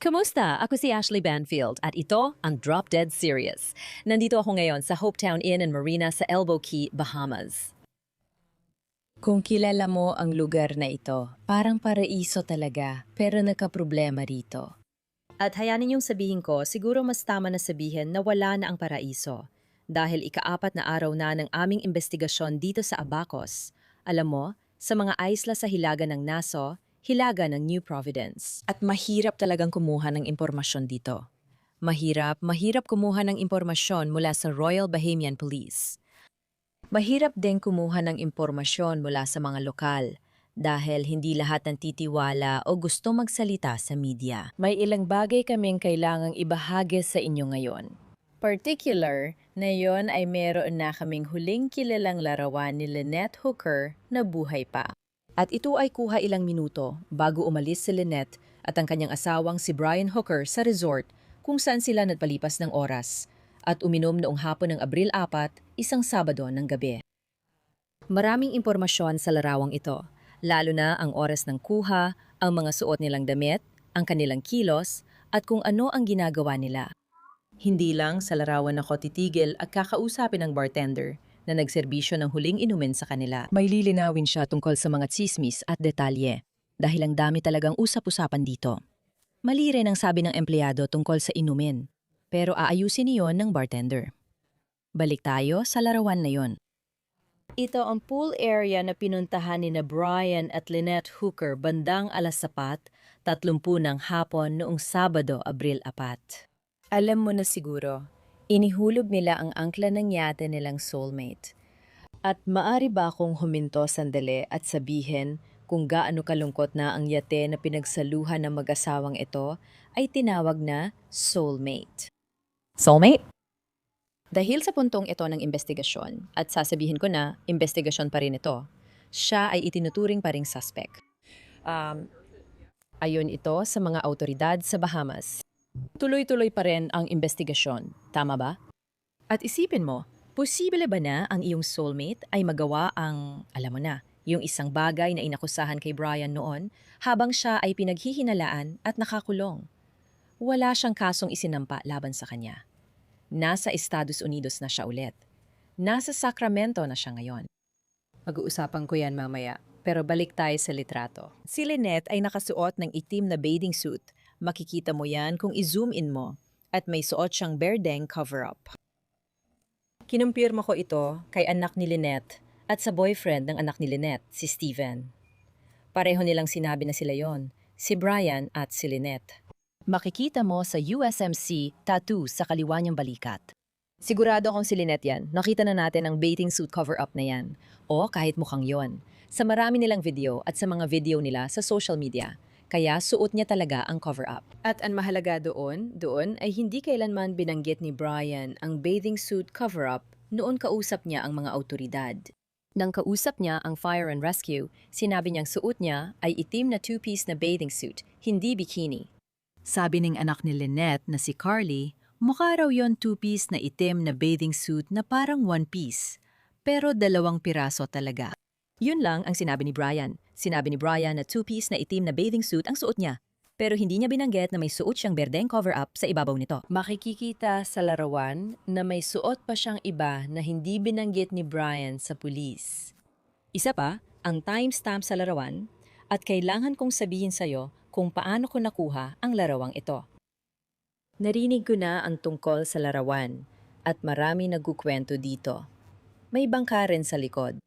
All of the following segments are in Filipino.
Kamusta? Ako si Ashley Banfield at ito ang Drop Dead Serious. Nandito ako ngayon sa Hopetown Inn and Marina sa Elbow Key, Bahamas. Kung kilala mo ang lugar na ito, parang paraiso talaga, pero nagkaproblema rito. At hayaan ninyong sabihin ko, siguro mas tama na sabihin na wala na ang paraiso. Dahil ikaapat na araw na ng aming investigasyon dito sa Abacos. Alam mo, sa mga isla sa hilaga ng Nassau, hilaga ng New Providence. At mahirap talagang kumuha ng impormasyon dito. Mahirap kumuha ng impormasyon mula sa Royal Bahamian Police. Mahirap din kumuha ng impormasyon mula sa mga lokal dahil hindi lahat ng titiwala o gusto magsalita sa media. May ilang bagay kaming kailangang ibahagi sa inyo ngayon. Particular na yon ay meron na kaming huling kilalang larawan ni Lynette Hooker na buhay pa. At ito ay kuha ilang minuto bago umalis si Lynette at ang kanyang asawang si Brian Hooker sa resort kung saan sila nagpalipas ng oras at uminom noong hapon ng Abril 4, isang Sabado ng gabi. Maraming impormasyon sa larawang ito, lalo na ang oras ng kuha, ang mga suot nilang damit, ang kanilang kilos, at kung ano ang ginagawa nila. Hindi lang sa larawan ako titigil at kakausapin ng bartender na nagserbisyo ng huling inumin sa kanila. May lilinawin siya tungkol sa mga tsismis at detalye dahil ang dami talagang usap-usapan dito. Mali rin ang sabi ng empleyado tungkol sa inumin, pero aayusin iyon ng bartender. Balik tayo sa larawan na yon. Ito ang pool area na pinuntahan ni na Brian at Lynette Hooker bandang 4:30 ng hapon noong Sabado, Abril 4. Alam mo na siguro, inihulog nila ang angkla ng yate nilang soulmate. At maari ba akong huminto sandali at sabihin kung gaano kalungkot na ang yate na pinagsaluhan ng mag-asawang ito ay tinawag na soulmate. Soulmate? Dahil sa puntong ito ng investigasyon, at sasabihin ko na, investigasyon pa rin ito, siya ay itinuturing pa ring suspect. Ayon ito sa mga autoridad sa Bahamas. Tuloy-tuloy pa rin ang investigasyon, tama ba? At isipin mo, posible ba na ang iyong soulmate ay magawa ang, alam mo na, yung isang bagay na inakusahan kay Brian noon habang siya ay pinaghihinalaan at nakakulong? Wala siyang kasong isinampa laban sa kanya. Nasa Estados Unidos na siya ulit. Nasa Sacramento na siya ngayon. Pag-uusapan ko yan mamaya, pero balik tayo sa litrato. Si Lynette ay nakasuot ng itim na bathing suit. Makikita mo yan kung i-zoom in mo. At may suot siyang berdeng cover-up. Kinumpirma ko ito kay anak ni Lynette at sa boyfriend ng anak ni Lynette, si Steven. Pareho nilang sinabi na sila yon, si Brian at si Lynette. Makikita mo sa USMC tattoo sa kaliwa niyang balikat. Sigurado akong si Lynette yan. Nakita na natin ang bathing suit cover-up na yan. O kahit mukhang yon. Sa marami nilang video at sa mga video nila sa social media. Kaya suot niya talaga ang cover-up. At ang mahalaga doon ay hindi kailanman binanggit ni Brian ang bathing suit cover-up noon kausap niya ang mga autoridad. Nang kausap niya ang Fire and Rescue, sinabi niyang suot niya ay itim na two-piece na bathing suit, hindi bikini. Sabi ng anak ni Lynette na si Carly, mukha raw yon two-piece na itim na bathing suit na parang one-piece, pero 2 piraso talaga. Yun lang ang sinabi ni Brian. Sinabi ni Brian na two-piece na itim na bathing suit ang suot niya, pero hindi niya binanggit na may suot siyang berdeng cover-up sa ibabaw nito. Makikikita sa larawan na may suot pa siyang iba na hindi binanggit ni Brian sa pulis. Isa pa, ang timestamp sa larawan, at kailangan kong sabihin sa'yo kung paano ko nakuha ang larawang ito. Narinig ko na ang tungkol sa larawan at marami nagkukwento dito. May bangka rin sa likod.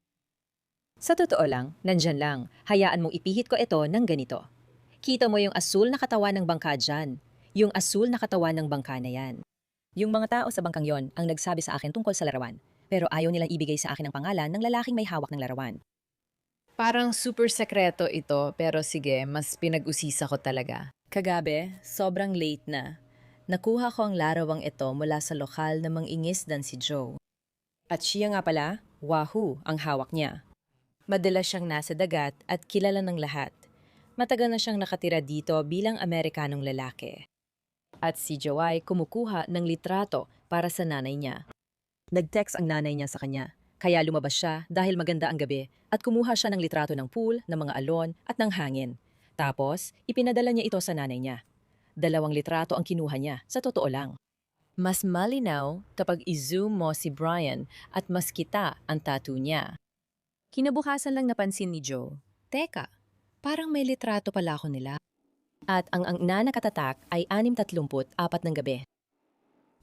Sa totoo lang, nandyan lang. Hayaan mong ipihit ko ito ng ganito. Kita mo yung asul na katawan ng bangka dyan. Yung asul na katawan ng bangka na yan. Yung mga tao sa bangkang yon ang nagsabi sa akin tungkol sa larawan. Pero ayaw nilang ibigay sa akin ang pangalan ng lalaking may hawak ng larawan. Parang super sekreto ito, pero sige, mas pinag-usisa ko talaga. Kagabi, sobrang late na. Nakuha ko ang larawang ito mula sa lokal na mangingisdan si Joe. At siya nga pala, Wahoo, ang hawak niya. Madalas siyang nasa dagat at kilala ng lahat. Matagal na siyang nakatira dito bilang Amerikanong lalaki. At si Joe ay kumukuha ng litrato para sa nanay niya. Nag-text ang nanay niya sa kanya. Kaya lumabas siya dahil maganda ang gabi at kumuha siya ng litrato ng pool, ng mga alon at ng hangin. Tapos, ipinadala niya ito sa nanay niya. 2 litrato ang kinuha niya, sa totoo lang. Mas malinaw kapag i-zoom mo si Brian at mas kita ang tattoo niya. Kinabukasan lang napansin ni Joe, teka, parang may litrato pala ako nila. At ang na nakatatak ay 6:34 ng gabi.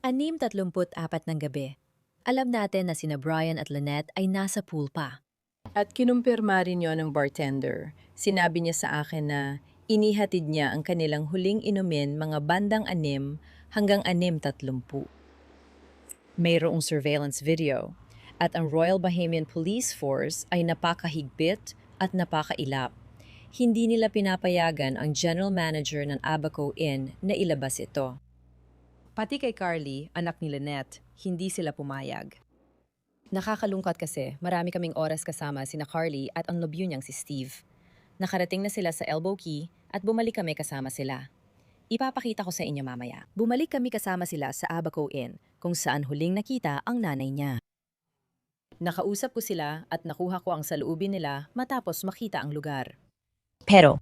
6:34 ng gabi. Alam natin na sina Brian at Lynette ay nasa pool pa. At kinumpirma rin yon ng bartender. Sinabi niya sa akin na inihatid niya ang kanilang huling inumin mga bandang 6 hanggang 6:30. Mayroong surveillance video at ang Royal Bahamian Police Force ay napakahigpit at napakailap. Hindi nila pinapayagan ang general manager ng Abaco Inn na ilabas ito. Pati kay Carly, anak ni Lynette, hindi sila pumayag. Nakakalungkot kasi marami kaming oras kasama sina Carly at ang nobyo niyang si Steve. Nakarating na sila sa Elbow Key at bumalik kami kasama sila. Ipapakita ko sa inyo mamaya. Bumalik kami kasama sila sa Abaco Inn kung saan huling nakita ang nanay niya. Nakausap ko sila at nakuha ko ang saloobin nila matapos makita ang lugar. Pero,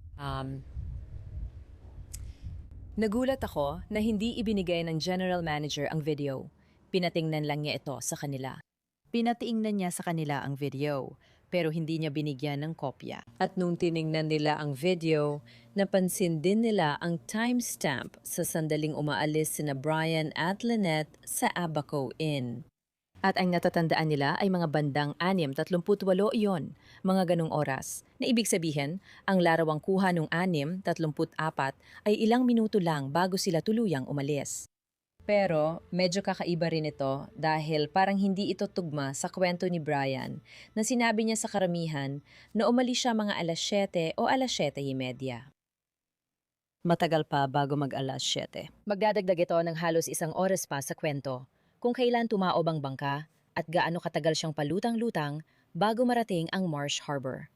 nagulat ako na hindi ibinigay ng general manager ang video. Pinatingnan lang niya ito sa kanila. Pinatingnan niya sa kanila ang video, pero hindi niya binigyan ng kopya. At nung tiningnan nila ang video, napansin din nila ang timestamp sa sandaling umaalis sina Brian at Lynette sa Abaco Inn. At ang natatandaan nila ay mga bandang 6:38 iyon, mga ganong oras, na ibig sabihin, ang larawang kuha nung 6:34 ay ilang minuto lang bago sila tuluyang umalis. Pero medyo kakaiba rin ito dahil parang hindi ito tugma sa kwento ni Brian na sinabi niya sa karamihan na umalis siya mga 7:00 o 7:30. Matagal pa bago mag-alas 7. Magdadagdag ito ng halos 1 oras pa sa kwento kung kailan tumaob ang bangka at gaano katagal siyang palutang-lutang bago marating ang Marsh Harbor.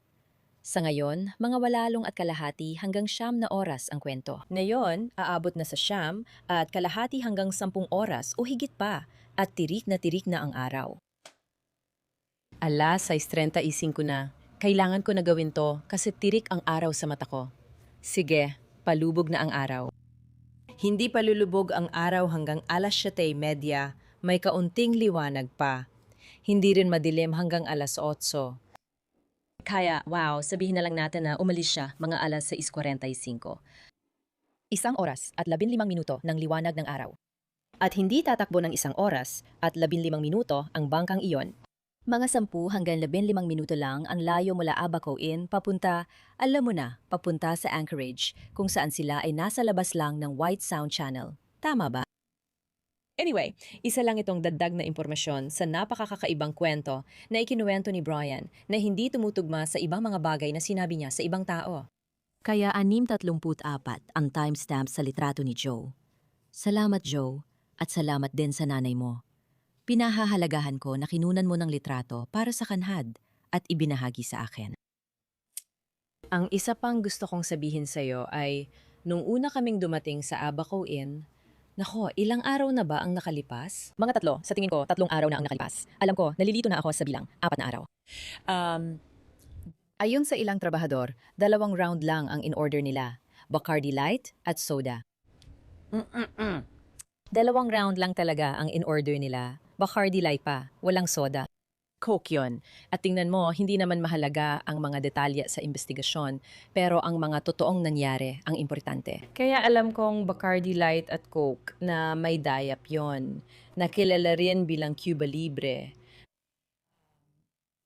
Sa ngayon, mga 8.5 hanggang 9 na oras ang kwento. Ngayon, aabot na sa 9 at kalahati hanggang 10 oras o higit pa at tirik na ang araw. 6:35 na. Kailangan ko na gawin to kasi tirik ang araw sa mata ko. Sige, palubog na ang araw. Hindi pa lulubog ang araw hanggang 7:30, may kaunting liwanag pa. Hindi rin madilim hanggang 8:00. Kaya, wow, sabihin na lang natin na umalis siya mga 6:45. 1 oras at 15 minuto ng liwanag ng araw. At hindi tatakbo ng 1 oras at 15 minuto ang bangkang iyon. Mga 10 hanggang 15 minuto lang ang layo mula Abaco Inn papunta, alam mo na, papunta sa Anchorage, kung saan sila ay nasa labas lang ng White Sound Channel. Tama ba? Anyway, isa lang itong dagdag na impormasyon sa napakakakaibang kwento na ikinuwento ni Brian na hindi tumutugma sa ibang mga bagay na sinabi niya sa ibang tao. Kaya 6:34 ang timestamp sa litrato ni Joe. Salamat Joe, at salamat din sa nanay mo. Pinahahalagahan ko na kinunan mo ng litrato para sa kanhad at ibinahagi sa akin. Ang isa pang gusto kong sabihin sa iyo ay, nung una kaming dumating sa Abaco Inn, nako, ilang araw na ba ang nakalipas? Mga 3, sa tingin ko 3 araw na ang nakalipas. Alam ko, nalilito na ako sa bilang, 4 na araw. Ayon sa ilang trabahador, 2 round lang ang in-order nila, Bacardi Light at soda. 2 round lang talaga ang in-order nila, Bacardi Light pa, walang soda. Coke yun. At tingnan mo, hindi naman mahalaga ang mga detalye sa investigasyon, pero ang mga totoong nangyari ang importante. Kaya alam kong Bacardi Light at Coke na may dayap yon, na kilala rin bilang Cuba Libre.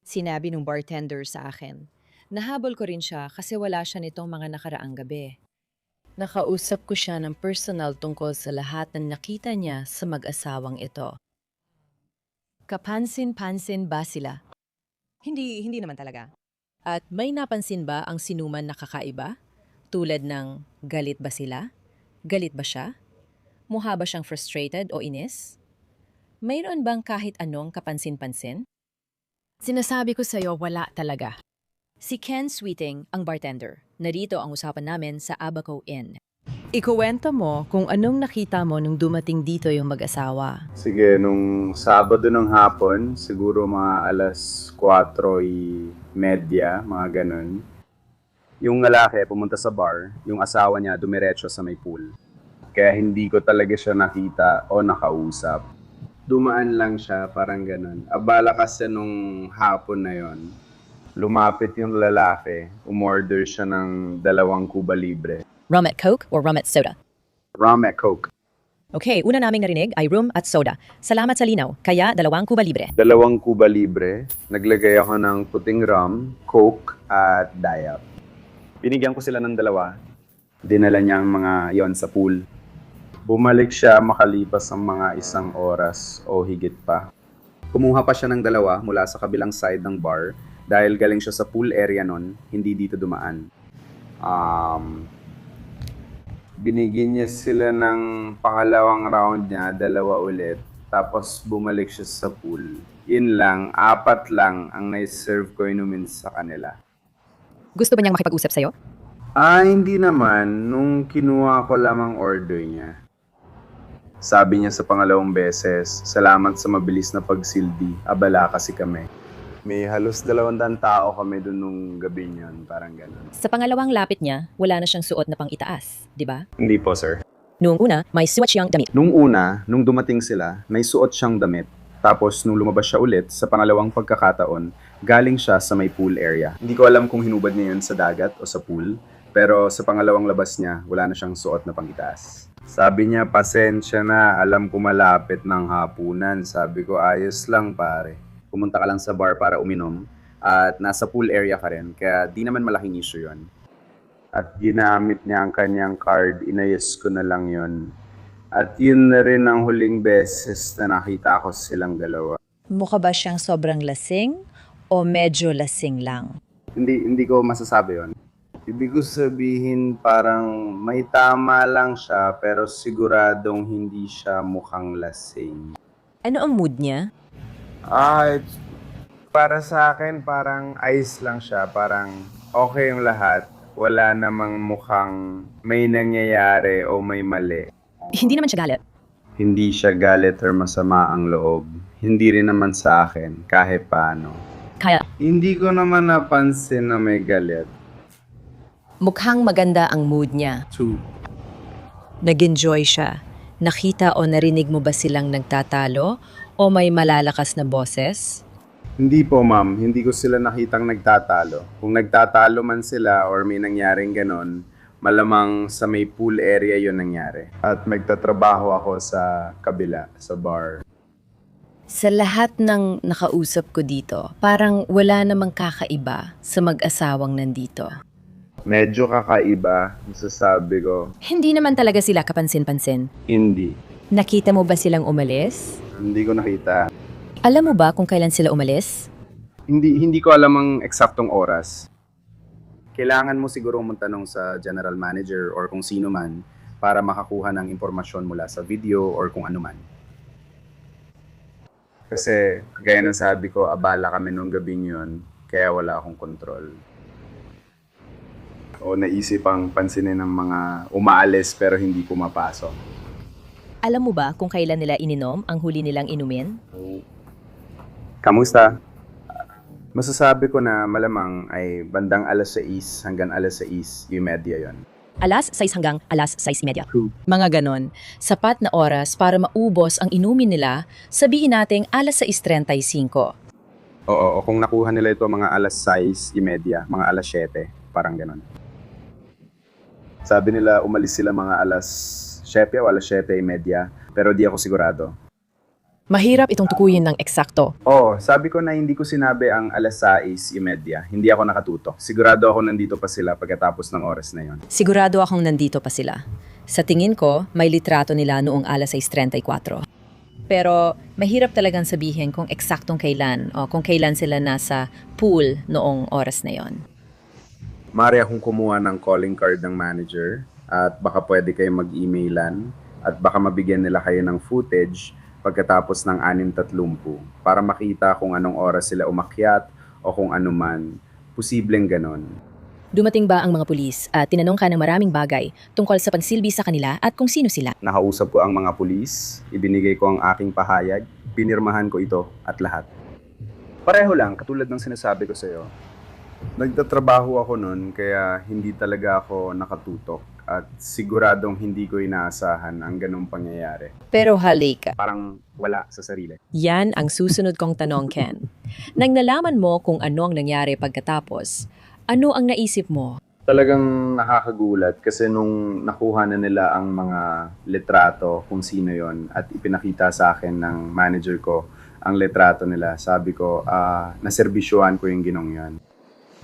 Sinabi ng bartender sa akin. Nahabol ko rin siya kasi wala siya nitong mga nakaraang gabi. Nakausap ko siya ng personal tungkol sa lahat ng nakita niya sa mag-asawang ito. Kapansin-pansin ba sila? Hindi naman talaga. At may napansin ba ang sinuman na kakaiba? Tulad ng galit ba sila? Galit ba siya? Mukha ba siyang frustrated o inis? Mayroon bang kahit anong kapansin-pansin? Sinasabi ko sa'yo, wala talaga. Si Ken Sweeting, ang bartender. Narito ang usapan namin sa Abaco Inn. Ikuwento mo kung anong nakita mo nung dumating dito yung mag-asawa. Sige, nung Sabado ng hapon, siguro mga 4:30, mga ganun. Yung lalaki pumunta sa bar, yung asawa niya dumiretso sa may pool. Kaya hindi ko talaga siya nakita o nakausap. Dumaan lang siya, parang ganun. Abala kasi nung hapon na yon. Lumapit yung lalaki, umorder siya ng 2 Cuba Libre. Rum at Coke or rum at soda? Rum at Coke. Okay, una naming narinig ay rum at soda. Salamat sa linaw, kaya 2 Cuba Libre. 2 Cuba Libre. Naglagay ako ng puting rum, Coke, at Diet. Binigyan ko sila ng 2. Dinala niya ang mga yon sa pool. Bumalik siya makalipas ang mga 1 oras o higit pa. Kumuha pa siya ng 2 mula sa kabilang side ng bar dahil galing siya sa pool area nun, hindi dito dumaan. Binigyan niya sila ng pangalawang round niya, 2 ulit. Tapos bumalik siya sa pool. Yun lang, 4 lang ang nai-serve ko inumin sa kanila. Gusto ba niyang makipag-usap sa'yo? Hindi naman. Nung kinuha ko lamang order niya. Sabi niya sa pangalawang beses, salamat sa mabilis na pagsilbi. Abala kasi kami. May halos 200 tao kami dun nung gabi niyon, parang gano'n. Sa pangalawang lapit niya, wala na siyang suot na pang-itaas, di ba? Hindi po, sir. Noong una, may suot siyang damit. Nung una, nung dumating sila, may suot siyang damit. Tapos nung lumabas siya ulit, sa pangalawang pagkakataon, galing siya sa may pool area. Hindi ko alam kung hinubad niya yun sa dagat o sa pool, pero sa pangalawang labas niya, wala na siyang suot na pang-itaas. Sabi niya, pasensya na, alam ko malapit ng hapunan. Sabi ko, ayos lang pare. Pumunta ka lang sa bar para uminom at nasa pool area ka rin, kaya di naman malaking issue yon. At ginamit niya ang kanyang card, inayos ko na lang yon. At yun na rin ang huling beses na nakita ko silang dalawa. Mukha ba siyang sobrang lasing o medyo lasing lang? Hindi ko masasabi yon. Ibig ko sabihin parang may tama lang siya pero siguradong hindi siya mukhang lasing. Ano ang mood niya? Para sa akin parang ice lang siya, parang okay yung lahat. Wala namang mukhang may nangyayari o may mali. Hindi naman siya galit. Hindi siya galit or masama ang loob. Hindi rin naman sa akin, kahit paano. Kaya, Hindi ko naman napansin na may galit. mukhang maganda ang mood niya. True. Nag-enjoy siya. Nakita o narinig mo ba silang nagtatalo o may malalakas na boses? Hindi po ma'am, hindi ko sila nakitang nagtatalo. Kung nagtatalo man sila or may nangyaring ganon, malamang sa may pool area yun nangyari. At magtatrabaho ako sa kabila, sa bar. Sa lahat ng nakausap ko dito, parang wala namang kakaiba sa mag-asawang nandito. Medyo kakaiba, masasabi ko. Hindi naman talaga sila kapansin-pansin. Hindi. Nakita mo ba silang umalis? Hindi ko nakita. Alam mo ba kung kailan sila umalis? Hindi ko alam ang eksaktong oras. Kailangan mo siguro magtanong sa general manager or kung sino man para makakuha ng impormasyon mula sa video or kung ano man. Kasi, gaya ng sabi ko, abala kami nung gabing yun, kaya wala akong kontrol. O naisip ang pansinin ng mga umaalis pero hindi pumapasok. Alam mo ba kung kailan nila ininom ang huli nilang inumin? Kamusta? Masasabi ko na malamang ay bandang 6:00 hanggang 6:30 yon. Alas 6 hanggang alas 6:30. True. Mga ganon. Sapat na oras para maubos ang inumin nila, sabihin nating alas 6:35. Oo, kung nakuha nila ito mga 6:30, mga 7:00, parang ganon. Sabi nila umalis sila mga 7:00 o 7:30, pero di ako sigurado. Mahirap itong tukuyin ng eksakto. Oo, sabi ko na hindi ko sinabi ang 6:30. Hindi ako nakatuto. Sigurado ako nandito pa sila pagkatapos ng oras na yon. Sigurado akong nandito pa sila. Sa tingin ko, may litrato nila noong alas 6:34. Pero mahirap talagang sabihin kung eksaktong kailan o kung kailan sila nasa pool noong oras na yon. Mari akong kumuha ng calling card ng manager at baka pwede kayo mag-emailan at baka mabigyan nila kayo ng footage pagkatapos ng 6:30 para makita kung anong oras sila umakyat o kung ano man. Posibleng ganon. Dumating ba ang mga pulis at tinanong ka ng maraming bagay tungkol sa pagsilbi sa kanila at kung sino sila? Nakausap ko ang mga pulis, ibinigay ko ang aking pahayag, pinirmahan ko ito at lahat. Pareho lang, katulad ng sinasabi ko sa'yo. Nagtatrabaho ako noon kaya hindi talaga ako nakatutok at siguradong hindi ko inaasahan ang ganong pangyayari. Pero halika. Parang wala sa sarili. Yan ang susunod kong tanong, Ken. Nang nalaman mo kung ano ang nangyari pagkatapos, ano ang naisip mo? Talagang nakakagulat kasi nung nakuha na nila ang mga litrato kung sino yon at ipinakita sa akin ng manager ko ang litrato nila, sabi ko, naserbisyuhan ko yung ginong yon.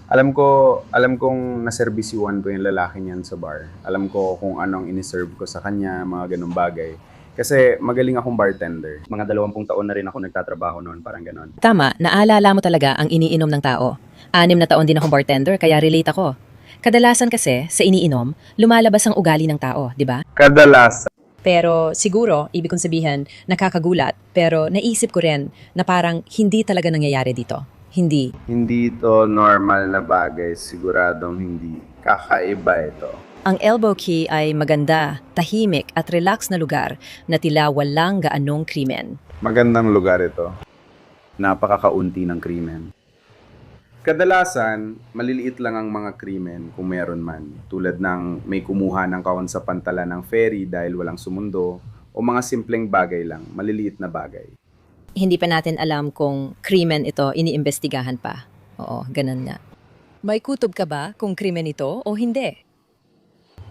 Alam kong naserbisyuhan ko yung lalaki niyan sa bar. Alam ko kung anong iniserve ko sa kanya, mga ganong bagay. Kasi magaling akong bartender. Mga 20 taon na rin ako nagtatrabaho noon, parang ganon. Tama, naalala mo talaga ang iniinom ng tao. 6 na taon din akong bartender, kaya relate ako. Kadalasan kasi, sa iniinom, lumalabas ang ugali ng tao, di ba? Kadalasan. Pero siguro, ibig kong sabihin, nakakagulat. Pero naisip ko rin na parang hindi talaga nangyayari dito. Hindi. Hindi ito normal na bagay, siguradong hindi. Kakaiba ito. Ang Elbow Key ay maganda, tahimik at relax na lugar na tila walang gaanong krimen. Magandang lugar ito. Napakakaunti ng krimen. Kadalasan, maliliit lang ang mga krimen kung meron man. Tulad ng may kumuha ng kahon sa pantalan ng ferry dahil walang sumundo o mga simpleng bagay lang, maliliit na bagay. Hindi pa natin alam kung krimen ito, iniimbestigahan pa. Oo, ganun nga. May kutob ka ba kung krimen ito o hindi?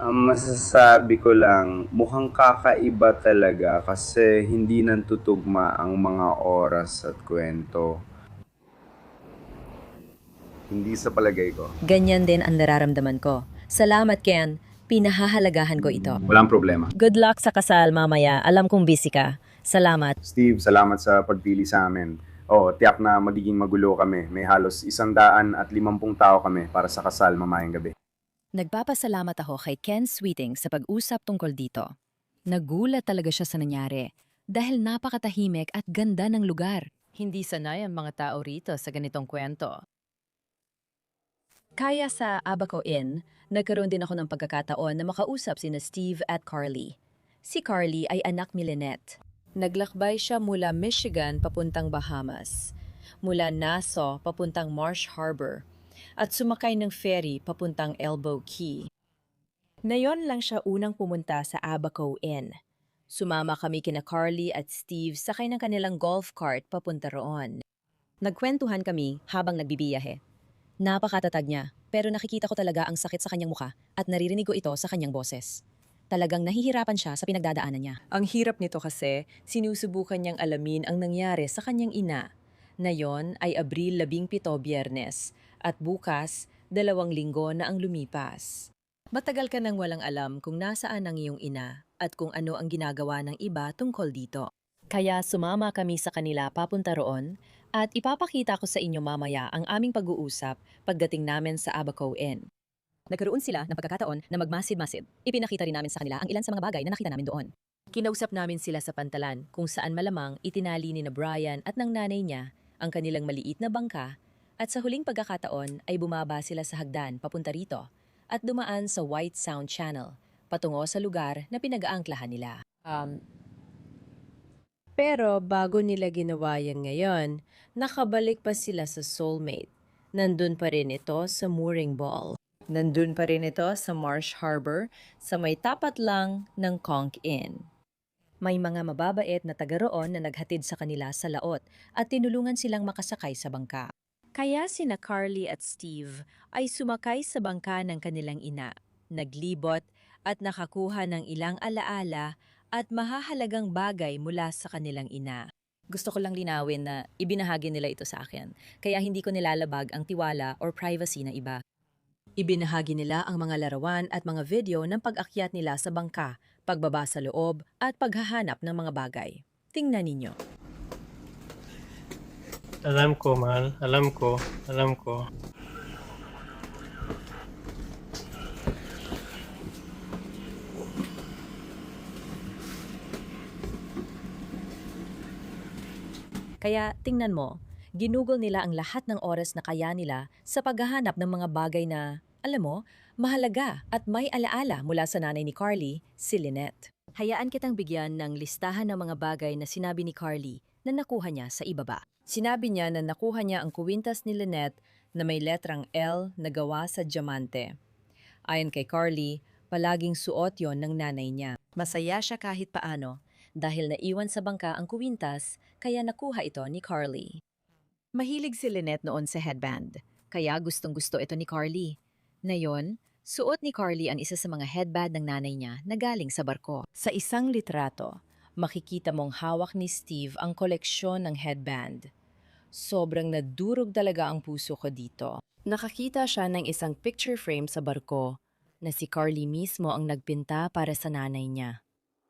Ang masasabi ko lang, mukhang kakaiba talaga kasi hindi nantutugma ang mga oras at kwento. Hindi sa palagay ko. Ganyan din ang nararamdaman ko. Salamat, Ken. Pinahahalagahan ko ito. Walang problema. Good luck sa kasal mamaya. Alam kong busy ka. Salamat. Steve, salamat sa pagpili sa amin. Tiyak na magiging magulo kami. May halos 150 tao kami para sa kasal mamayang gabi. Nagpapasalamat ako kay Ken Sweeting sa pag-usap tungkol dito. Nagulat talaga siya sa nangyari dahil napakatahimik at ganda ng lugar. Hindi sanay ang mga tao rito sa ganitong kwento. Kaya sa Abaco Inn, nagkaroon din ako ng pagkakataon na makausap sina Steve at Carly. Si Carly ay anak ni Lynette. Naglakbay siya mula Michigan papuntang Bahamas, mula Nassau papuntang Marsh Harbor, at sumakay ng ferry papuntang Elbow Key. Nayon lang siya unang pumunta sa Abaco Inn. Sumama kami kina Carly at Steve sakay ng kanilang golf cart papunta roon. Nagkwentuhan kami habang nagbibiyahe. Napakatatag niya, pero nakikita ko talaga ang sakit sa kanyang mukha at naririnig ko ito sa kanyang boses. Talagang nahihirapan siya sa pinagdadaanan niya. Ang hirap nito kasi sinusubukan niyang alamin ang nangyari sa kanyang ina. Na yon ay Abril 17, Biyernes, at bukas, 2 linggo na ang lumipas. Matagal ka nang walang alam kung nasaan ang iyong ina at kung ano ang ginagawa ng iba tungkol dito. Kaya sumama kami sa kanila papunta roon at ipapakita ko sa inyo mamaya ang aming pag-uusap pagdating namin sa Abaco Inn. Nagkaroon sila ng pagkakataon na magmasid-masid. Ipinakita rin namin sa kanila ang ilan sa mga bagay na nakita namin doon. Kinausap namin sila sa pantalan kung saan malamang itinali ni na Brian at ng nanay niya ang kanilang maliit na bangka at sa huling pagkakataon ay bumaba sila sa hagdan papunta rito at dumaan sa White Sound Channel patungo sa lugar na pinag-aangklahan nila. Pero bago nila ginawa yan ngayon, nakabalik pa sila sa Soulmate. Nandun pa rin ito sa mooring ball. Nandun pa rin ito sa Marsh Harbor sa may tapat lang ng Conch Inn. May mga mababait na taga roon na naghatid sa kanila sa laot at tinulungan silang makasakay sa bangka. Kaya sina Carly at Steve ay sumakay sa bangka ng kanilang ina, naglibot at nakakuha ng ilang alaala at mahahalagang bagay mula sa kanilang ina. Gusto ko lang linawin na ibinahagi nila ito sa akin, kaya hindi ko nilalabag ang tiwala or privacy ng iba. Ibinahagi nila ang mga larawan at mga video ng pag-akyat nila sa bangka, pagbaba sa loob at paghahanap ng mga bagay. Tingnan ninyo. Alam ko, mahal. Alam ko. Alam ko. Kaya tingnan mo, ginugol nila ang lahat ng oras na kaya nila sa paghahanap ng mga bagay na, alam mo, mahalaga at may alaala mula sa nanay ni Carly, si Lynette. Hayaan kitang bigyan ng listahan ng mga bagay na sinabi ni Carly na nakuha niya sa ibaba. Sinabi niya na nakuha niya ang kuwintas ni Lynette na may letrang L na gawa sa diamante. Ayon kay Carly, Palaging suot yon ng nanay niya. Masaya siya kahit paano dahil naiwan sa bangka ang kuwintas kaya nakuha ito ni Carly. Mahilig si Lynette noon sa headband, kaya gustong-gusto ito ni Carly. Ngayon, suot ni Carly ang isa sa mga headband ng nanay niya na galing sa barko. Sa isang litrato, makikita mong hawak ni Steve ang koleksyon ng headband. Sobrang nadurog talaga ang puso ko dito. Nakakita siya ng isang picture frame sa barko na si Carly mismo ang nagpinta para sa nanay niya.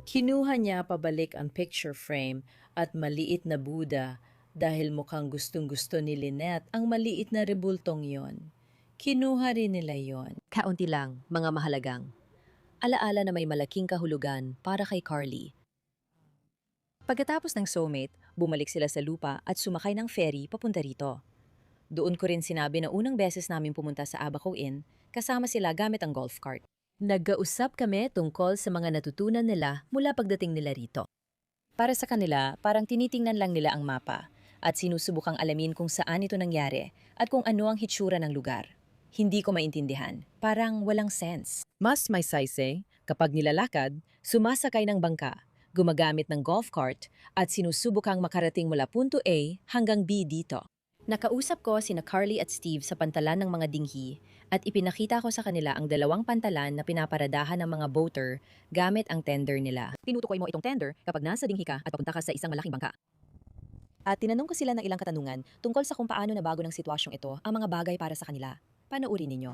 Kinuha niya pabalik ang picture frame at maliit na Buddha dahil mukhang gustong-gusto ni Lynette ang maliit na rebultong yon. Kinuha rin nila yon. Kaunti lang, mga mahalagang. Alaala na may malaking kahulugan para kay Carly. Pagkatapos ng soulmate, bumalik sila sa lupa at sumakay ng ferry papunta rito. Doon ko rin sinabi na unang beses namin pumunta sa Abaco Inn, kasama sila gamit ang golf cart. Nagkausap kami tungkol sa mga natutunan nila mula pagdating nila rito. Para sa kanila, parang tinitingnan lang nila ang mapa at sinusubukang alamin kung saan ito nangyari at kung ano ang hitsura ng lugar. Hindi ko maintindihan, parang walang sense. Mas may saysay, kapag nilalakad, sumasakay ng bangka, gumagamit ng golf cart at sinusubukang makarating mula punto A hanggang B dito. Nakausap ko sina Carly at Steve sa pantalan ng mga dinghi at ipinakita ko sa kanila ang dalawang pantalan na pinaparadahan ng mga boater gamit ang tender nila. Tinutukoy mo itong tender kapag nasa dinghi ka at papunta ka sa isang malaking bangka. At tinanong ko sila ng ilang katanungan tungkol sa kung paano nabago ng sitwasyong ito ang mga bagay para sa kanila. Panoorin ninyo.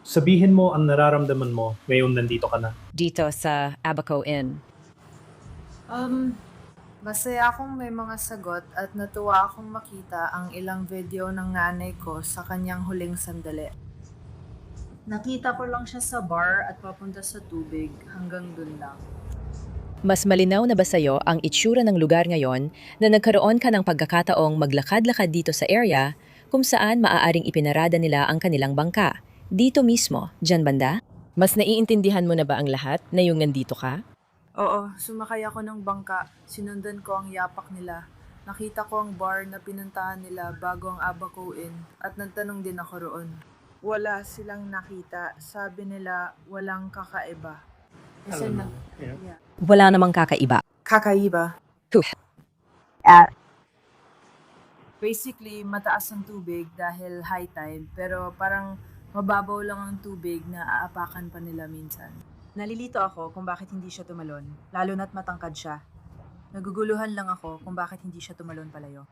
Sabihin mo ang nararamdaman mo ngayon nandito ka na. Dito sa Abaco Inn. Masaya akong may mga sagot at natuwa akong makita ang ilang video ng nanay ko sa kanyang huling sandali. Nakita ko lang siya sa bar at papunta sa tubig, hanggang dun lang. Mas malinaw na ba sa'yo ang itsura ng lugar ngayon na nagkaroon ka ng pagkakataong maglakad-lakad dito sa area kung saan maaaring ipinarada nila ang kanilang bangka? Dito mismo, dyan banda? Mas naiintindihan mo na ba ang lahat na yung nandito ka? Oo, sumakay ako ng bangka. Sinundan ko ang yapak nila. Nakita ko ang bar na pinuntahan nila bago ang Abaco Inn at nagtanong din ako roon. Wala silang nakita. Sabi nila walang kakaiba. Wala namang kakaiba. Kakaiba? Huh. Basically, mataas ang tubig dahil high tide, pero parang mababaw lang ang tubig na aapakan pa nila minsan. Nalilito ako kung bakit hindi siya tumalon, lalo na't matangkad siya. Naguguluhan lang ako kung bakit hindi siya tumalon palayo.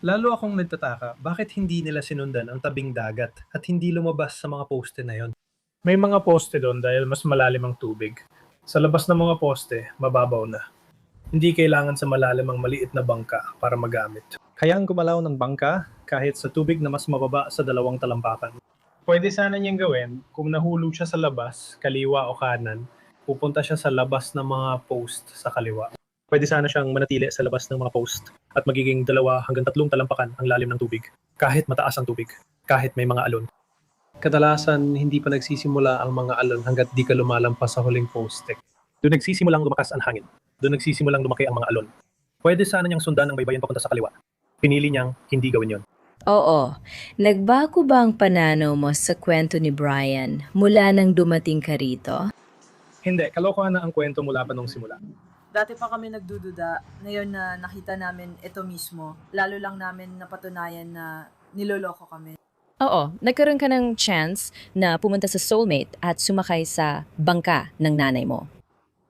Lalo akong nagtataka, bakit hindi nila sinundan ang tabing dagat at hindi lumabas sa mga poste na yon? May mga poste doon dahil mas malalim ang tubig. Sa labas ng mga poste, mababaw na. Hindi kailangan sa malalim ang maliit na bangka para magamit. Kaya ang gumalaw ng bangka kahit sa tubig na mas mababa sa 2 talampakan. Pwede sana niyang gawin kung nahulog siya sa labas, kaliwa o kanan, pupunta siya sa labas ng mga post sa kaliwa. Pwede sana siyang manatili sa labas ng mga post at magiging 2 hanggang 3 talampakan ang lalim ng tubig, kahit mataas ang tubig, kahit may mga alon. Kadalasan, hindi pa nagsisimula ang mga alon hanggat di ka lumalampas sa huling poste. Doon nagsisimulang lumakas ang hangin. Doon nagsisimulang lumaki ang mga alon. Pwede sana niyang sundan ang baybayin papunta sa kaliwa. Pinili niyang hindi gawin yon. Oo. Nagbago ba ang pananaw mo sa kwento ni Brian mula nang dumating ka rito? Hindi, kalokohan na ang kwento mula pa nung simula. Dati pa kami nagdududa, ngayon na nakita namin ito mismo, lalo lang namin napatunayan na niloloko kami. Oo, nagkaroon ka ng chance na pumunta sa soulmate at sumakay sa bangka ng nanay mo.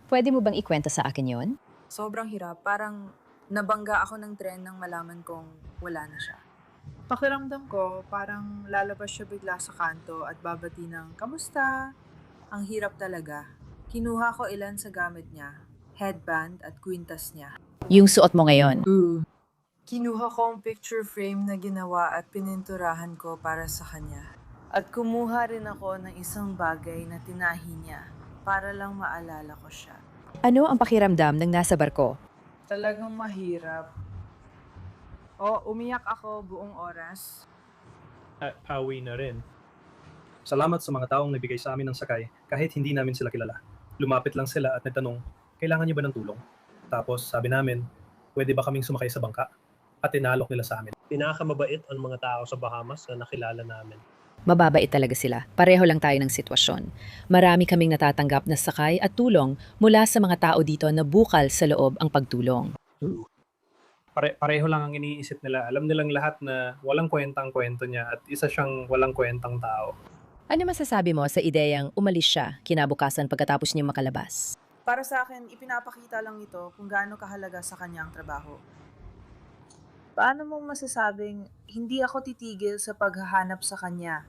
Pwede mo bang ikwento sa akin yon? Sobrang hirap, parang nabangga ako ng tren nang malaman kong wala na siya. Pakiramdam ko, parang lalabas siya bigla sa kanto at babati ng, "Kamusta?" Ang hirap talaga. Kinuha ko ilan sa gamit niya, headband at kwintas niya. Yung suot mo ngayon. Kinuha ko ang picture frame na ginawa at pininturahan ko para sa kanya. At kumuha rin ako ng isang bagay na tinahi niya para lang maalala ko siya. Ano ang pakiramdam ng nasa barko? Talagang mahirap. Umiyak ako buong oras. Awi na rin. Salamat sa mga taong nagbigay sa amin ng sakay kahit hindi namin sila kilala. Lumapit lang sila at nagtanong, kailangan niyo ba ng tulong? Tapos sabi namin, pwede ba kaming sumakay sa bangka? At tinalok nila sa amin. Pinakamabait ang mga tao sa Bahamas na nakilala namin. Mababait talaga sila. Pareho lang tayo ng sitwasyon. Marami kaming natatanggap na sakay at tulong mula sa mga tao dito na bukal sa loob ang pagtulong. Pareho lang ang iniisip nila. Alam nilang lahat na walang kwentang kwento niya at isa siyang walang kwentang tao. Ano masasabi mo sa ideyang umalis siya kinabukasan pagkatapos niya makalabas? Para sa akin, ipinapakita lang ito kung gaano kahalaga sa kanya ang trabaho. Paano mong masasabing hindi ako titigil sa paghahanap sa kanya,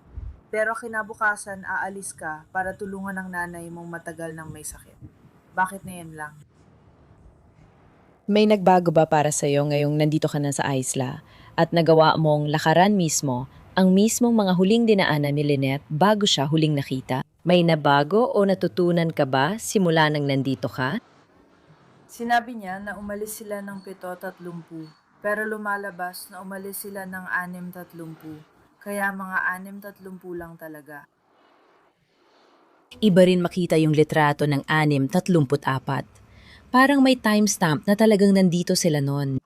pero kinabukasan aalis ka para tulungan ang nanay mong matagal ng may sakit? Bakit na yan lang? May nagbago ba para sa'yo ngayong nandito ka na sa Isla at nagawa mong lakaran mismo ang mismong mga huling dinaanan ni Lynette bago siya huling nakita? May nabago o natutunan ka ba simula nang nandito ka? Sinabi niya na umalis sila ng 7:30, pero lumalabas na umalis sila ng 6:30, kaya mga 6:30 lang talaga. Iba rin makita yung litrato ng 6:34. Parang may timestamp na talagang nandito sila noon.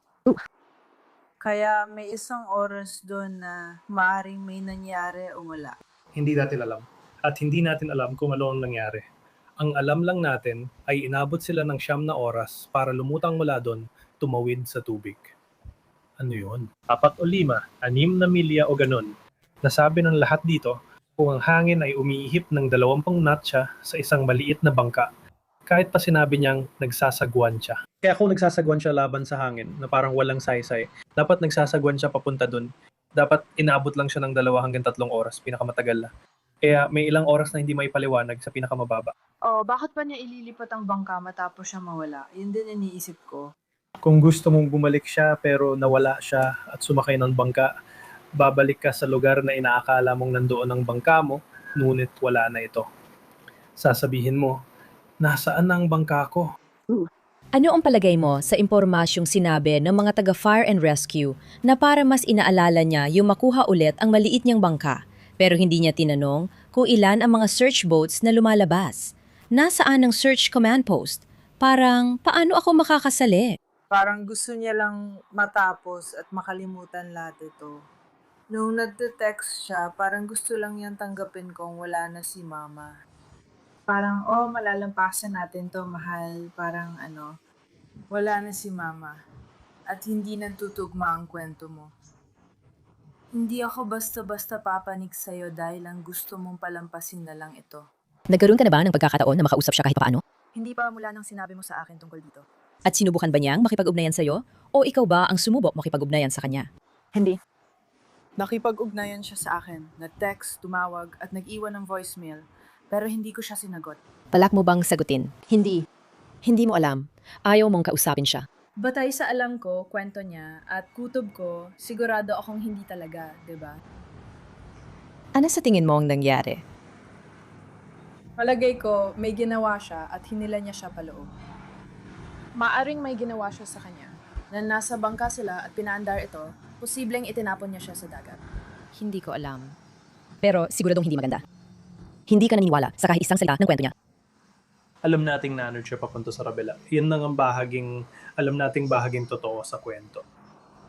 Kaya may isang oras doon na maaring may nangyari o wala. Hindi natin alam. At hindi natin alam kung ano ang nangyari. Ang alam lang natin ay inabot sila ng 9 na oras para lumutang mula doon, tumawid sa tubig. Ano yun? 4 o 5, 6 na milya o ganun. Nasabi ng lahat dito kung ang hangin ay umiihip ng 20 knot siya sa isang maliit na bangka. Kahit pa sinabi niyang nagsasagwan siya. Kaya kung nagsasagwan siya laban sa hangin na parang walang saysay, dapat nagsasagwan siya papunta doon. Dapat inaabot lang siya ng 2 hanggang 3 oras, pinakamatagal na. Kaya may ilang oras na hindi maipaliwanag sa pinakamababa. Oh, bakit pa niya ililipat ang bangka matapos siya mawala? Yun din iniisip ko. Kung gusto mong bumalik siya pero nawala siya at sumakay ng bangka, babalik ka sa lugar na inaakala mong nandoon ang bangka mo, ngunit wala na ito. Sasabihin mo, nasaan na ang bangka ko? Ano ang palagay mo sa impormasyong sinabi ng mga taga Fire and Rescue na para mas inaalala niya yung makuha ulit ang maliit niyang bangka, pero hindi niya tinanong kung ilan ang mga search boats na lumalabas? Nasaan ang search command post? Parang, paano ako makakasali? Parang gusto niya lang matapos at makalimutan lahat ito. Nung nagte-text siya, parang gusto lang niyang tanggapin kung wala na si mama. Parang, malalampasan natin to, mahal. Parang wala na si mama. At hindi nagtutugma ang kwento mo. Hindi ako basta-basta papanig sa'yo dahil lang gusto mong palampasin na lang ito. Nagkaroon ka na ba ng pagkakataon na makausap siya kahit paano? Hindi pa mula nang sinabi mo sa akin tungkol dito. At sinubukan ba niyang makipag-ugnayan sa'yo? O ikaw ba ang sumubok makipag-ugnayan sa kanya? Hindi. Nakipag-ugnayan siya sa akin. Nag-text, tumawag, at nag-iwan ng voicemail. Pero hindi ko siya sinagot. Balak mo bang sagutin? Hindi. Hindi mo alam. Ayaw mong kausapin siya. Batay sa alam ko, kwento niya, at kutob ko, sigurado akong hindi talaga, 'di ba? Ano sa tingin mo ang nangyari? Malagay ko, may ginawa siya at hinila niya siya paloob. Maaring may ginawa siya sa kanya. Na nasa bangka sila at pinaandar ito, posibleng itinapon niya siya sa dagat. Hindi ko alam. Pero siguradong hindi maganda. Hindi ka naniniwala sa kahit isang salita ng kwento niya. Alam nating nanod siya papunta sa Rabela. Yan lang ang alam nating bahaging totoo sa kwento.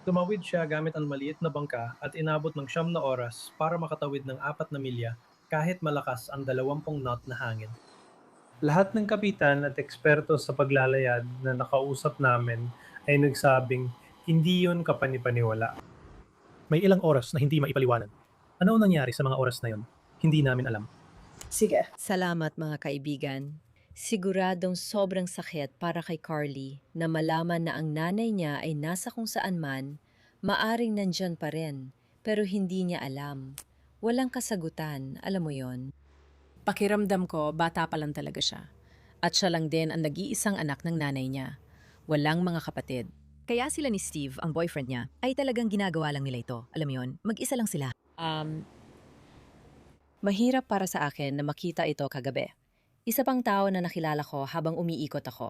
Tumawid siya gamit ang maliit na bangka at inabot ng 9 na oras para makatawid ng 4 na milya kahit malakas ang 20 knot na hangin. Lahat ng kapitan at eksperto sa paglalayag na nakausap namin ay nagsabing hindi yun kapanipaniwala. May ilang oras na hindi maipaliwanag. Ano ang nangyari sa mga oras na yun? Hindi namin alam. Sige. Salamat mga kaibigan. Siguradong sobrang sakit para kay Carly na malaman na ang nanay niya ay nasa kung saan man, maaring nandyan pa rin, pero hindi niya alam. Walang kasagutan, alam mo yon. Pakiramdam ko, bata pa lang talaga siya. At siya lang din ang nag-iisang anak ng nanay niya. Walang mga kapatid. Kaya sila ni Steve, ang boyfriend niya, ay talagang ginagawa lang nila ito. Alam mo yon, mag-isa lang sila. Mahirap para sa akin na makita ito kagabi. Isa pang tao na nakilala ko habang umiikot ako.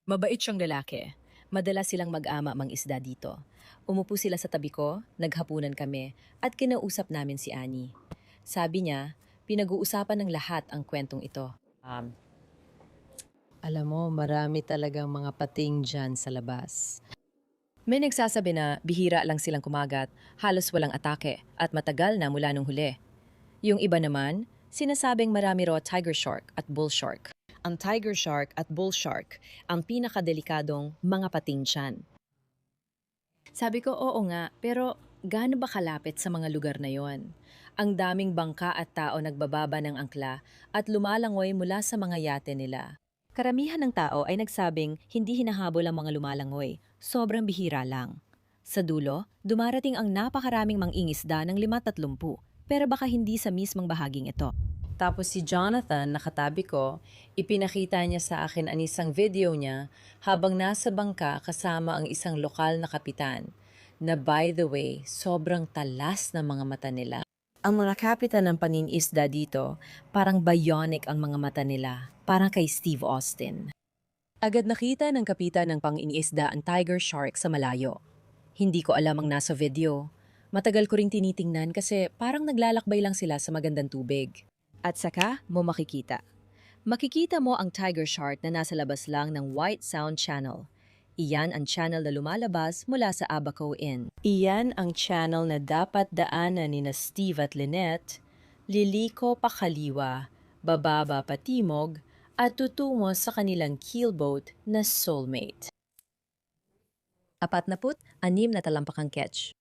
Mabait siyang lalaki. Madalas silang mag-ama mang-isda dito. Umupo sila sa tabi ko, naghapunan kami, at kinausap namin si Annie. Sabi niya, pinag-uusapan ng lahat ang kwentong ito. Alam mo, marami talagang mga pating dyan sa labas. May nagsasabi na bihira lang silang kumagat, halos walang atake, at matagal na mula nung huli. Yung iba naman, sinasabing marami raw tiger shark at bull shark. Ang tiger shark at bull shark ang pinakadelikadong mga pating tiyan. Sabi ko, oo nga, pero gaano ba kalapit sa mga lugar na yon? Ang daming bangka at tao nagbababa ng angkla at lumalangoy mula sa mga yate nila. Karamihan ng tao ay nagsabing hindi hinahabol ang mga lumalangoy, sobrang bihira lang. Sa dulo, dumarating ang napakaraming mangingisda ng 530, pero baka hindi sa mismong bahaging ito. Tapos si Jonathan, nakatabi ko, ipinakita niya sa akin ang isang video niya habang nasa bangka kasama ang isang lokal na kapitan, na by the way, sobrang talas ng mga mata nila. Ang mga kapitan ng paningisda dito, parang bionic ang mga mata nila, parang kay Steve Austin. Agad nakita ng kapitan ng pangingisda ang tiger shark sa malayo. Hindi ko alam ang nasa video. Matagal ko ring tinitingnan kasi parang naglalakbay lang sila sa magandang tubig. At saka mo makikita. Makikita mo ang tiger shark na nasa labas lang ng White Sound Channel. Iyan ang channel na lumalabas mula sa Abaco Inn. Iyan ang channel na dapat daanan ni na Steve at Lynette, liliko pa kaliwa, bababa pa timog, at tutungo sa kanilang keelboat na Soulmate. 46 na talampakang catch.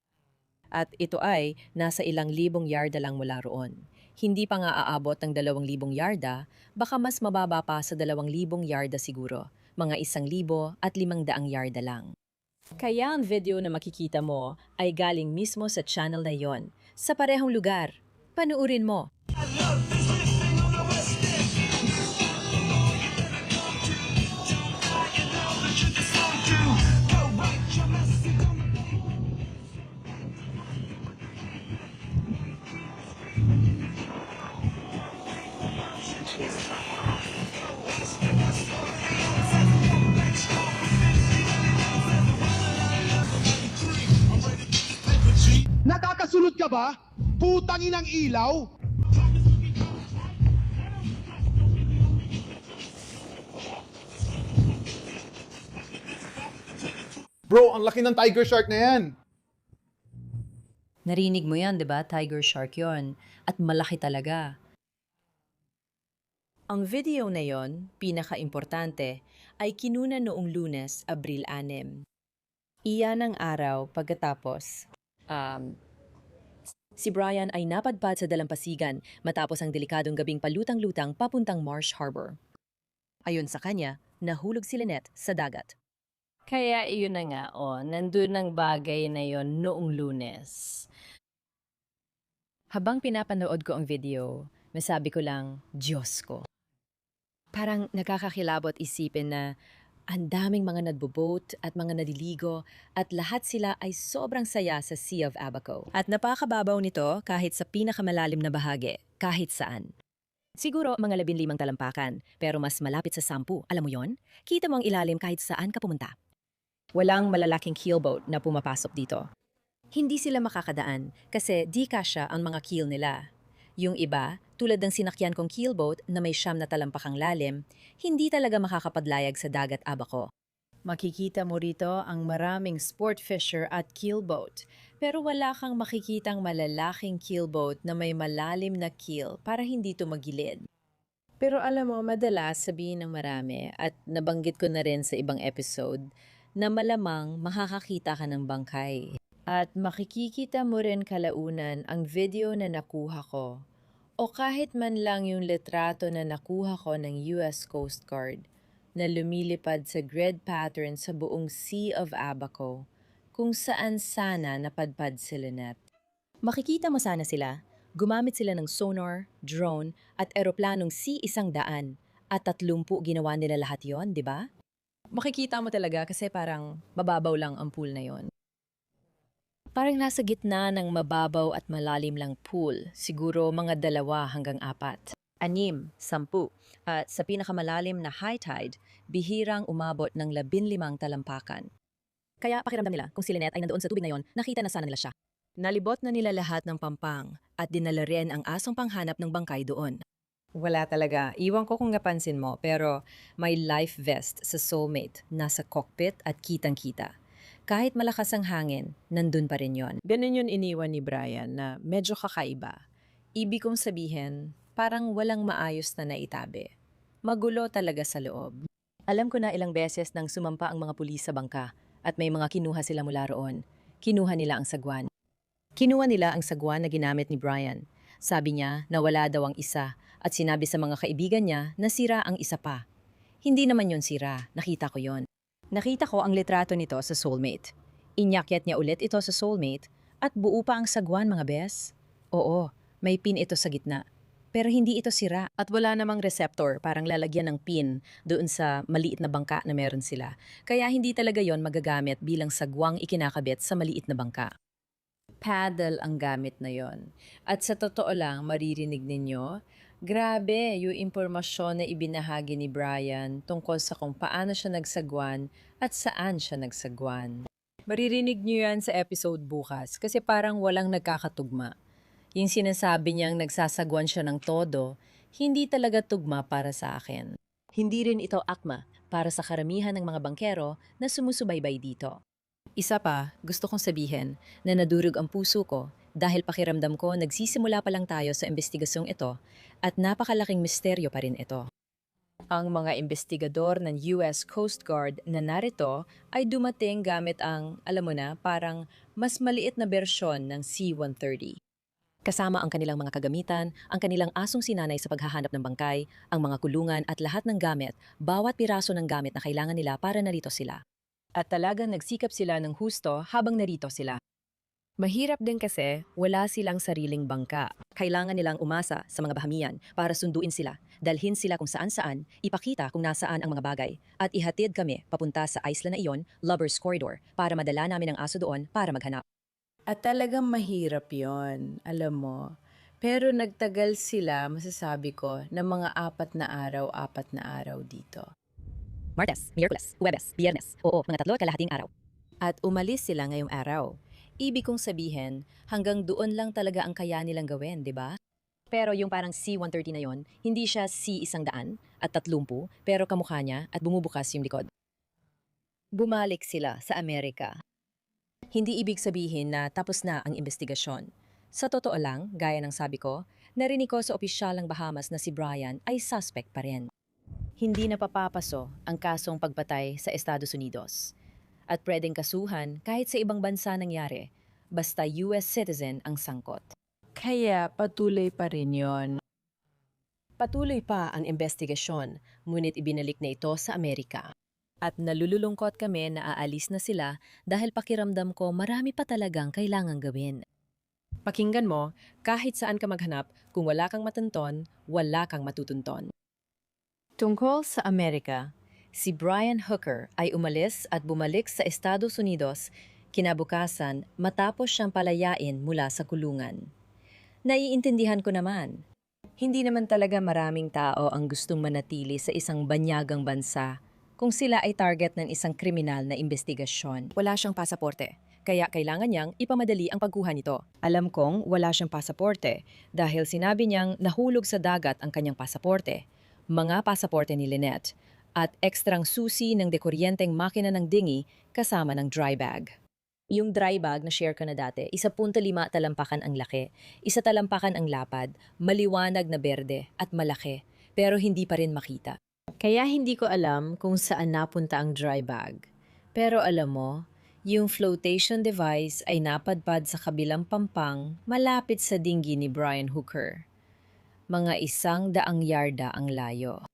At ito ay nasa ilang libong yarda lang mula roon. Hindi pa nga aabot ng 2,000 yarda, baka mas mababa pa sa 2,000 yarda siguro, mga 1,500 yarda lang. Kaya ang video na makikita mo ay galing mismo sa channel na yon, sa parehong lugar. Panuurin mo. Nakakasulot ka ba? Putang inang ilaw! Bro, ang laki ng tiger shark na yan! Narinig mo yan, di ba? Tiger shark yon. At malaki talaga. Ang video na yon, pinaka-importante, ay kinuna noong Lunes, Abril 6. Iyan ang araw pagkatapos. Si Brian ay napadpad sa dalampasigan matapos ang delikadong gabing palutang-lutang papuntang Marsh Harbor. Ayon sa kanya, nahulog si Lynette sa dagat. Kaya iyon na nga, nandun ang bagay na yon noong Lunes. Habang pinapanood ko ang video, masabi ko lang, Diyos ko. Parang nakakakilabot isipin na ang daming mga nagbo-boat at mga nadiligo at lahat sila ay sobrang saya sa Sea of Abaco. At napakababaw nito kahit sa pinakamalalim na bahagi, kahit saan. Siguro mga 15 talampakan, pero mas malapit sa 10, alam mo yon? Kita mo ang ilalim kahit saan ka pumunta. Walang malalaking keelboat na pumapasok dito. Hindi sila makakadaan kasi di kasya ang mga keel nila. Yung iba, tulad ng sinakyan kong keelboat na may 9 na talampakang lalim, hindi talaga makakapadlayag sa dagat Abaco. Makikita mo rito ang maraming sport fisher at keelboat, pero wala kang makikitang malalaking keelboat na may malalim na keel para hindi tumagilid. Pero alam mo, madalas sabihin ng marami at nabanggit ko na rin sa ibang episode na malamang makakakita ka ng bangkay. At makikikita mo rin kalaunan ang video na nakuha ko o kahit man lang yung litrato na nakuha ko ng US Coast Guard na lumilipad sa grid pattern sa buong Sea of Abaco kung saan sana napadpad si Lynette. Makikita mo sana sila, gumamit sila ng sonar, drone at eroplanong C-100 at 30 ginawa nila lahat yon, di ba? Makikita mo talaga kasi parang mababaw lang ang pool na yon. Parang nasa gitna ng mababaw at malalim lang pool, siguro mga 2 hanggang 4. 6, 10, at sa pinakamalalim na high tide, bihirang umabot ng 15 talampakan. Kaya pakiramdam nila kung si Lynette ay nandoon sa tubig na yon, nakita na sana nila siya. Nalibot na nila lahat ng pampang at dinala rin ang asong panghanap ng bangkay doon. Wala talaga. Iwan ko kung napansin mo, pero may life vest sa Soulmate, nasa cockpit at kitang-kita. Kahit malakas ang hangin, nandun pa rin yon. Ganun yun iniwan ni Brian na medyo kakaiba. Ibig kong sabihin, parang walang maayos na naitabi. Magulo talaga sa loob. Alam ko na ilang beses nang sumampa ang mga pulis sa bangka at may mga kinuha sila mula roon. Kinuha nila ang sagwan. Kinuha nila ang sagwan na ginamit ni Brian. Sabi niya na wala daw ang isa at sinabi sa mga kaibigan niya na sira ang isa pa. Hindi naman yon sira, nakita ko yon. Nakita ko ang litrato nito sa Soulmate. Inyakyat niya ulit ito sa Soulmate at buo pa ang sagwan, mga bes. Oo, may pin ito sa gitna. Pero hindi ito sira at wala namang receptor, parang lalagyan ng pin doon sa maliit na bangka na meron sila. Kaya hindi talaga yon magagamit bilang sagwang ikinakabit sa maliit na bangka. Paddle ang gamit na yon. At sa totoo lang, maririnig ninyo, grabe yung impormasyon na ibinahagi ni Brian tungkol sa kung paano siya nagsagwan at saan siya nagsagwan. Maririnig niyo yan sa episode bukas kasi parang walang nagkakatugma. Yung sinasabi niyang nagsasagwan siya ng todo, hindi talaga tugma para sa akin. Hindi rin ito akma para sa karamihan ng mga bangkero na sumusubaybay dito. Isa pa, gusto kong sabihin na nadurog ang puso ko dahil pakiramdam ko nagsisimula pa lang tayo sa investigasyong ito at napakalaking misteryo pa rin ito. Ang mga investigador ng US Coast Guard na narito ay dumating gamit ang, alam mo na, parang mas maliit na bersyon ng C-130. Kasama ang kanilang mga kagamitan, ang kanilang asong sinanay sa paghahanap ng bangkay, ang mga kulungan at lahat ng gamit, bawat piraso ng gamit na kailangan nila para narito sila. At talagang nagsikap sila ng husto habang narito sila. Mahirap din kasi wala silang sariling bangka. Kailangan nilang umasa sa mga bahamian para sunduin sila, dalhin sila kung saan-saan, ipakita kung nasaan ang mga bagay, at ihatid kami papunta sa isla na iyon, Lover's Corridor, para madala namin ang aso doon para maghanap. At talagang mahirap yon, alam mo. Pero nagtagal sila, masasabi ko, ng mga 4 na araw dito. Martes, Miyerkules, Huwebes, Biyernes, oo, mga 3 kalahating araw. At umalis sila ngayong araw. Ibig kong sabihin, hanggang doon lang talaga ang kaya nilang gawin, di ba? Pero yung parang C-130 na yon, hindi siya C-100 at 30, pero kamukha niya at bumubukas yung likod. Bumalik sila sa Amerika. Hindi ibig sabihin na tapos na ang investigasyon. Sa totoo lang, gaya ng sabi ko, narinig ko sa opisyalang Bahamas na si Brian ay suspect pa rin. Hindi napapapaso ang kasong pagpatay sa Estados Unidos. At pwedeng kasuhan kahit sa ibang bansa nangyari, basta US citizen ang sangkot. Kaya patuloy pa rin yon. Patuloy pa ang investigasyon, ngunit ibinalik na ito sa Amerika. At nalululungkot kami na aalis na sila dahil pakiramdam ko marami pa talagang kailangang gawin. Pakinggan mo, kahit saan ka maghanap, kung wala kang matunton, wala kang matutunton. Tungkol sa Amerika, si Brian Hooker ay umalis at bumalik sa Estados Unidos kinabukasan matapos siyang palayain mula sa kulungan. Naiintindihan ko naman. Hindi naman talaga maraming tao ang gustong manatili sa isang banyagang bansa kung sila ay target ng isang kriminal na investigasyon. Wala siyang pasaporte, kaya kailangan niyang ipamadali ang pagkuha nito. Alam kong wala siyang pasaporte dahil sinabi niyang nahulog sa dagat ang kanyang pasaporte, mga pasaporte ni Lynette, at ekstrang susi ng dekuryenteng makina ng dinghy kasama ng dry bag. Yung dry bag na share ko na dati, 1.5 talampakan ang laki, 1 talampakan ang lapad, maliwanag na berde at malaki, pero hindi pa rin makita. Kaya hindi ko alam kung saan napunta ang dry bag. Pero alam mo, yung flotation device ay napadpad sa kabilang pampang malapit sa dinghy ni Brian Hooker. Mga 100 yarda ang layo.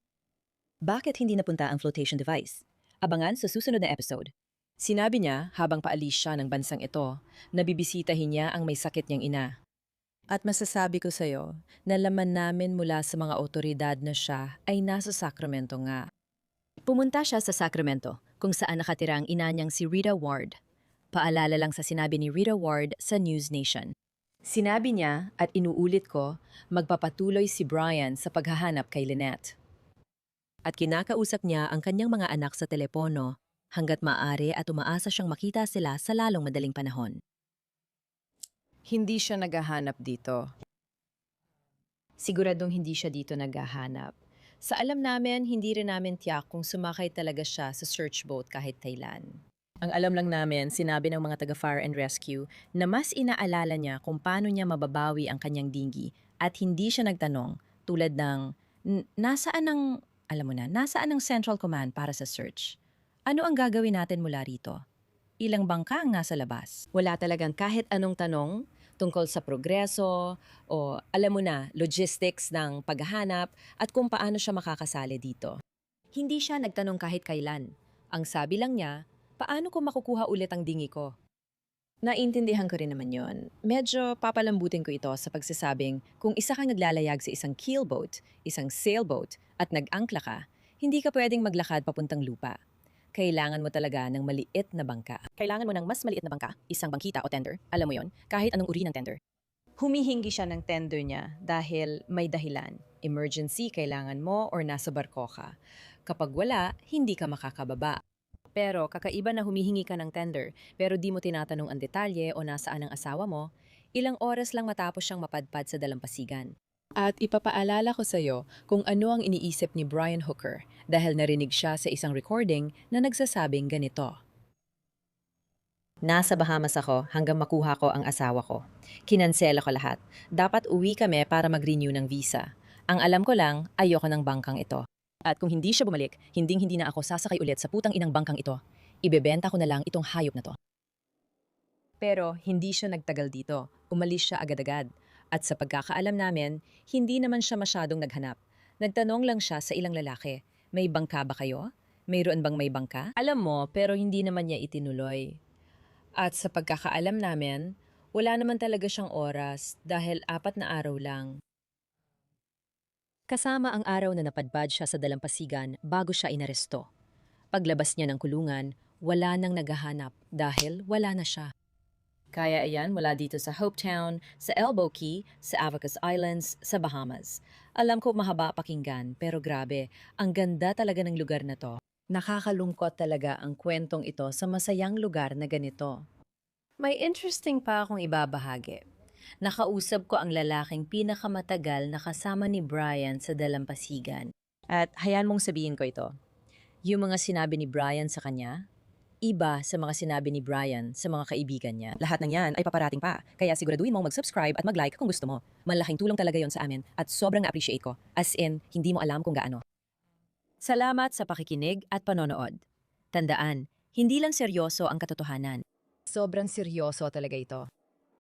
Bakit hindi napunta ang flotation device? Abangan sa susunod na episode. Sinabi niya habang paalis siya ng bansang ito na bibisitahin niya ang may sakit niyang ina. At masasabi ko sa'yo, nalaman namin mula sa mga otoridad na siya ay nasa Sacramento nga. Pumunta siya sa Sacramento kung saan nakatira ang ina niyang si Rita Ward. Paalala lang sa sinabi ni Rita Ward sa News Nation. Sinabi niya at inuulit ko, magpapatuloy si Brian sa paghahanap kay Lynette. At kinakausap niya ang kanyang mga anak sa telepono hanggat maaari at umaasa siyang makita sila sa lalong madaling panahon. Hindi siya naghahanap dito. Siguradong hindi siya dito naghahanap. Sa alam namin, hindi rin namin tiyak kung sumakay talaga siya sa search boat kahit kailan. Ang alam lang namin, sinabi ng mga taga-fire and rescue na mas inaalala niya kung paano niya mababawi ang kanyang dinghy At hindi siya nagtanong tulad ng, nasaan ang, alam mo na, nasaan ang Central Command para sa search? Ano ang gagawin natin mula rito? Ilang bangka ang nasa labas? Wala talagang kahit anong tanong tungkol sa progreso o alam mo na, logistics ng paghahanap at kung paano siya makakasali dito. Hindi siya nagtanong kahit kailan. Ang sabi lang niya, paano ko makukuha ulit ang dingi ko? Naintindihan ko rin naman yon. Medyo papalambutin ko ito sa pagsasabing kung isa kang naglalayag sa isang keelboat, isang sailboat, at nag-angkla ka, hindi ka pwedeng maglakad papuntang lupa. Kailangan mo talaga ng maliit na bangka. Kailangan mo ng mas maliit na bangka, isang bangkita o tender, alam mo yon, kahit anong uri ng tender. Humihingi siya ng tender niya dahil may dahilan. Emergency kailangan mo or nasa barko ka. Kapag wala, hindi ka makakababa. Pero kakaiba na humihingi ka ng tender pero di mo tinatanong ang detalye o nasaan ang asawa mo, ilang oras lang matapos siyang mapadpad sa dalampasigan. At ipapaalala ko sa iyo kung ano ang iniisip ni Brian Hooker dahil narinig siya sa isang recording na nagsasabing ganito. Nasa Bahamas ako hanggang makuha ko ang asawa ko. Kinansela ko lahat. Dapat uwi kami para mag-renew ng visa. Ang alam ko lang, ayoko ng bangkang ito. At kung hindi siya bumalik, hinding-hindi na ako sasakay ulit sa putang inang bangkang ito. Ibebenta ko na lang itong hayop na to. Pero hindi siya nagtagal dito. Umalis siya agad-agad. At sa pagkakaalam namin, hindi naman siya masyadong naghanap. Nagtanong lang siya sa ilang lalaki, may bangka ba kayo? Mayroon bang may bangka? Alam mo, pero hindi naman niya itinuloy. At sa pagkakaalam namin, wala naman talaga siyang oras dahil 4 na araw lang. Kasama ang araw na napadpad siya sa dalampasigan bago siya inaresto. Paglabas niya ng kulungan, wala nang naghahanap dahil wala na siya. Kaya ayan, mula dito sa Hopetown, sa Elbow Key, sa Avacas Islands, sa Bahamas. Alam ko mahaba pakinggan, pero grabe, ang ganda talaga ng lugar na to. Nakakalungkot talaga ang kwentong ito sa masayang lugar na ganito. May interesting pa akong ibabahagi. Nakausap ko ang lalaking pinakamatagal na kasama ni Brian sa dalampasigan. At hayaan mong sabihin ko ito. Yung mga sinabi ni Brian sa kanya, iba sa mga sinabi ni Brian sa mga kaibigan niya. Lahat ng yan ay paparating pa, kaya siguraduhin mong mag-subscribe at mag-like kung gusto mo. Malaking tulong talaga yon sa amin at sobrang na-appreciate ko. As in, hindi mo alam kung gaano. Salamat sa pakikinig at panonood. Tandaan, hindi lang seryoso ang katotohanan. Sobrang seryoso talaga ito.